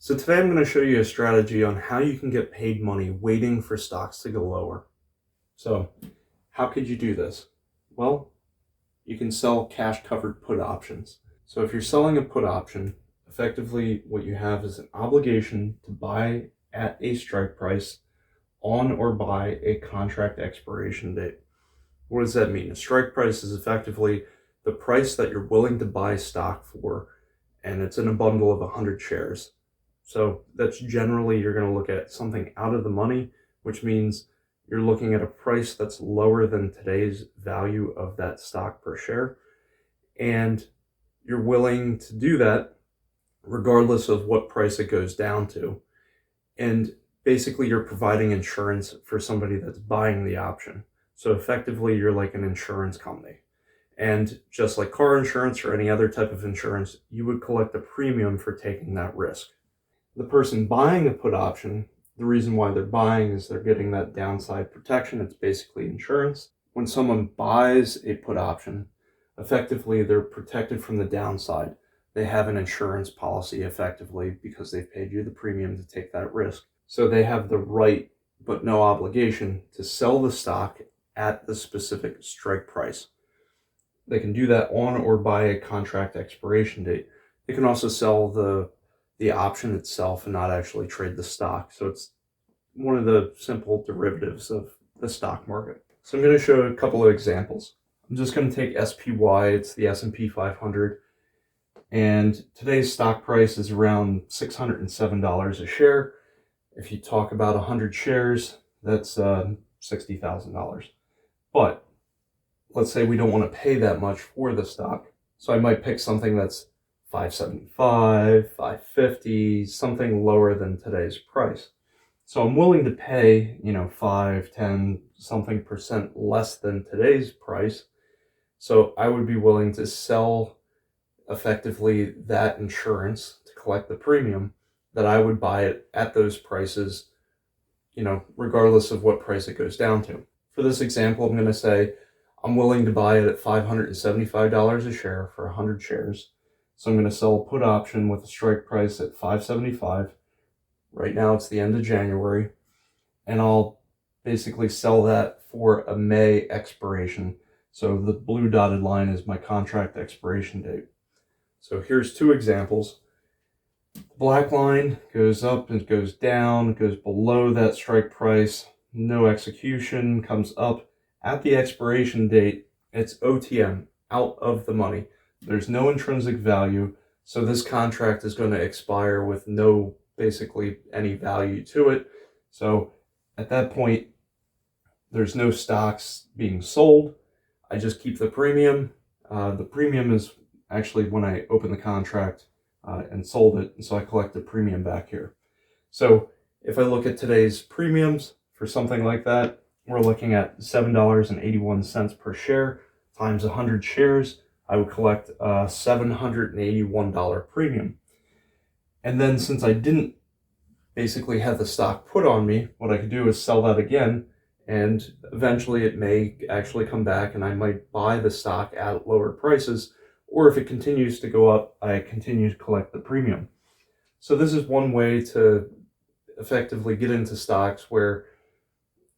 So today I'm going to show you a strategy on how you can get paid money waiting for stocks to go lower. So how could you do this? Well, you can sell cash covered put options. So if you're selling a put option, effectively what you have is an obligation to buy at a strike price on or by a contract expiration date. What does that mean? A strike price is effectively the price that you're willing to buy stock for, and it's in a bundle of 100 shares. So that's generally, you're going to look at something out of the money, which means you're looking at a price that's lower than today's value of that stock per share. And you're willing to do that regardless of what price it goes down to. And basically you're providing insurance for somebody that's buying the option. So effectively you're like an insurance company. And just like car insurance or any other type of insurance, you would collect a premium for taking that risk. The person buying a put option, the reason why they're buying is they're getting that downside protection. It's basically insurance. When someone buys a put option, effectively they're protected from the downside. They have an insurance policy effectively because they've paid you the premium to take that risk. So they have the right but no obligation to sell the stock at the specific strike price. They can do that on or by a contract expiration date. They can also sell the option itself and not actually trade the stock. So it's one of the simple derivatives of the stock market. So I'm going to show a couple of examples. I'm just going to take SPY, it's the S&P 500, and today's stock price is around $607 a share. If you talk about 100 shares, that's $60,000. But let's say we don't want to pay that much for the stock. So I might pick something that's $575, $550, something lower than today's price. So I'm willing to pay, 5, 10, something percent less than today's price. So I would be willing to sell effectively that insurance to collect the premium that I would buy it at those prices, regardless of what price it goes down to. For this example, I'm going to say I'm willing to buy it at $575 a share for 100 shares. So I'm going to sell a put option with a strike price at $575. Right now it's the end of January, and I'll basically sell that for a May expiration. So the blue dotted line is my contract expiration date. So here's two examples. The black line goes up and goes down, goes below that strike price, no execution, comes up. At the expiration date, it's OTM, out of the money. There's no intrinsic value, so this contract is going to expire with no, basically, any value to it. So at that point, there's no stocks being sold. I just keep the premium. The premium is actually when I open the contract and sold it, and so I collect the premium back here. So if I look at today's premiums for something like that, we're looking at $7.81 per share times 100 shares. I would collect a $781 premium. And then since I didn't basically have the stock put on me, what I could do is sell that again, and eventually it may actually come back and I might buy the stock at lower prices, or if it continues to go up, I continue to collect the premium. So this is one way to effectively get into stocks where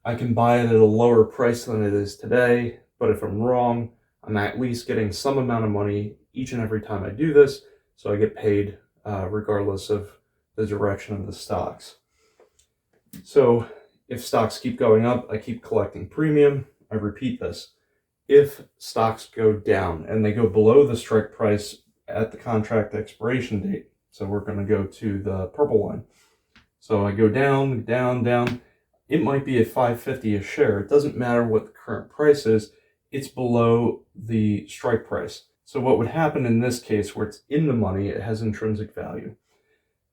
I can buy it at a lower price than it is today, but if I'm wrong, I'm at least getting some amount of money each and every time I do this, so I get paid regardless of the direction of the stocks. So if stocks keep going up, I keep collecting premium. I repeat this. If stocks go down and they go below the strike price at the contract expiration date, so we're going to go to the purple line. So I go down, down, down. It might be at $5.50 a share. It doesn't matter what the current price is. It's below the strike price. So what would happen in this case where it's in the money, it has intrinsic value.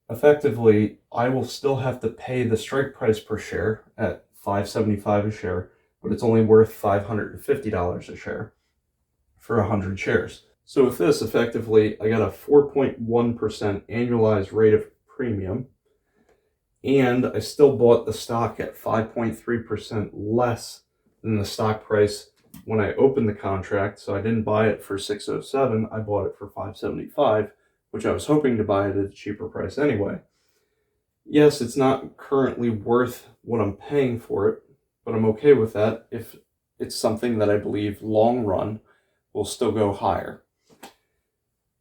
Effectively, I will still have to pay the strike price per share at $5.75 a share, but it's only worth $550 a share for 100 shares. So with this, effectively, I got a 4.1% annualized rate of premium, and I still bought the stock at 5.3% less than the stock price when I opened the contract. So I didn't buy it for $607, I bought it for $575, which I was hoping to buy it at a cheaper price anyway. Yes, it's not currently worth what I'm paying for it, but I'm okay with that if it's something that I believe long run will still go higher.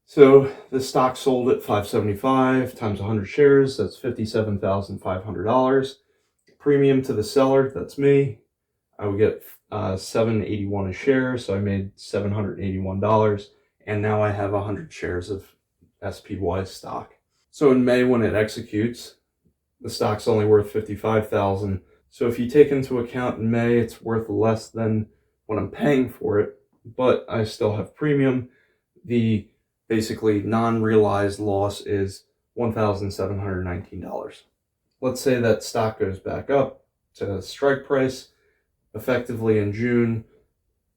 So the stock sold at 575 times 100 shares, that's $57,500. Premium to the seller, that's me. I would get $7.81 a share, so I made $781, and now I have 100 shares of SPY stock. So in May, when it executes, the stock's only worth $55,000. So if you take into account in May, it's worth less than what I'm paying for it, but I still have premium. The basically non-realized loss is $1,719. Let's say that stock goes back up to strike price effectively in June,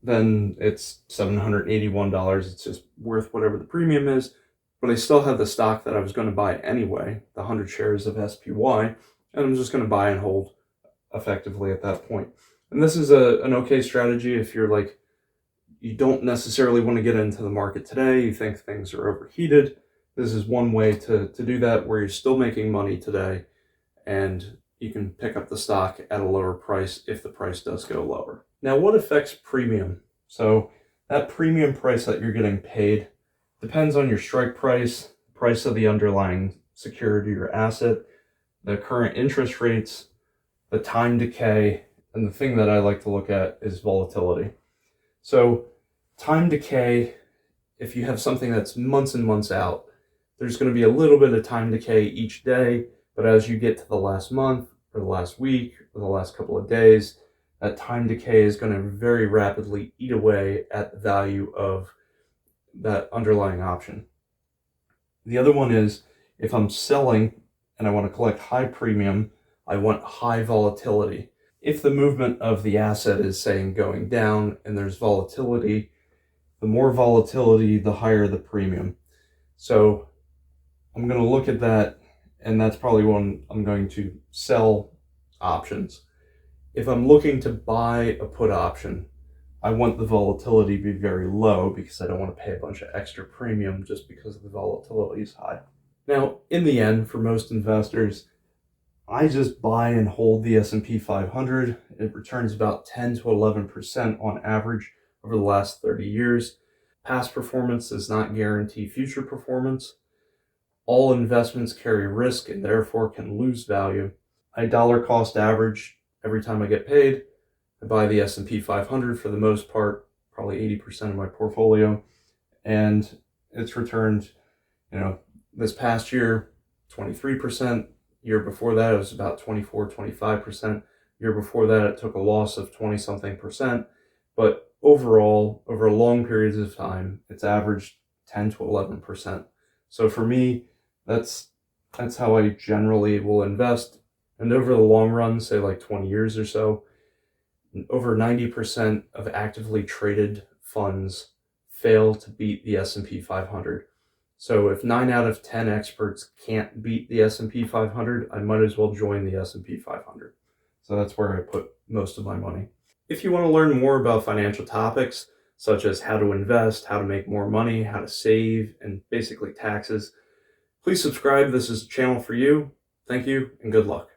then it's $781. It's just worth whatever the premium is, but I still have the stock that I was going to buy anyway, the 100 shares of SPY, and I'm just going to buy and hold effectively at that point. And this is an okay strategy if you're like, you don't necessarily want to get into the market today, you think things are overheated. This is one way to do that where you're still making money today and you can pick up the stock at a lower price if the price does go lower. Now, what affects premium? So that premium price that you're getting paid depends on your strike price, price of the underlying security or asset, the current interest rates, the time decay, and the thing that I like to look at is volatility. So time decay, if you have something that's months and months out, there's going to be a little bit of time decay each day, but as you get to the last month or the last week or the last couple of days, that time decay is going to very rapidly eat away at the value of that underlying option. The other one is if I'm selling and I want to collect high premium, I want high volatility. If the movement of the asset is saying going down and there's volatility, the more volatility, the higher the premium. So I'm going to look at that, and that's probably when I'm going to sell options. If I'm looking to buy a put option, I want the volatility to be very low because I don't want to pay a bunch of extra premium just because the volatility is high. Now, in the end, for most investors, I just buy and hold the S&P 500. It returns about 10 to 11% on average over the last 30 years. Past performance does not guarantee future performance. All investments carry risk and therefore can lose value. I dollar cost average every time I get paid. I buy the S&P 500 for the most part, probably 80% of my portfolio, and it's returned, this past year, 23%. Year before that, it was about 24, 25%. Year before that, it took a loss of 20-something percent. But overall, over long periods of time, it's averaged 10 to 11%. So for me, that's how I generally will invest. And over the long run, say like 20 years or so, over 90% of actively traded funds fail to beat the S&P 500. So if 9 out of 10 experts can't beat the S&P 500, I might as well join the S&P 500. So that's where I put most of my money. If you want to learn more about financial topics, such as how to invest, how to make more money, how to save, and basically taxes, please subscribe. This is a channel for you. Thank you, and good luck.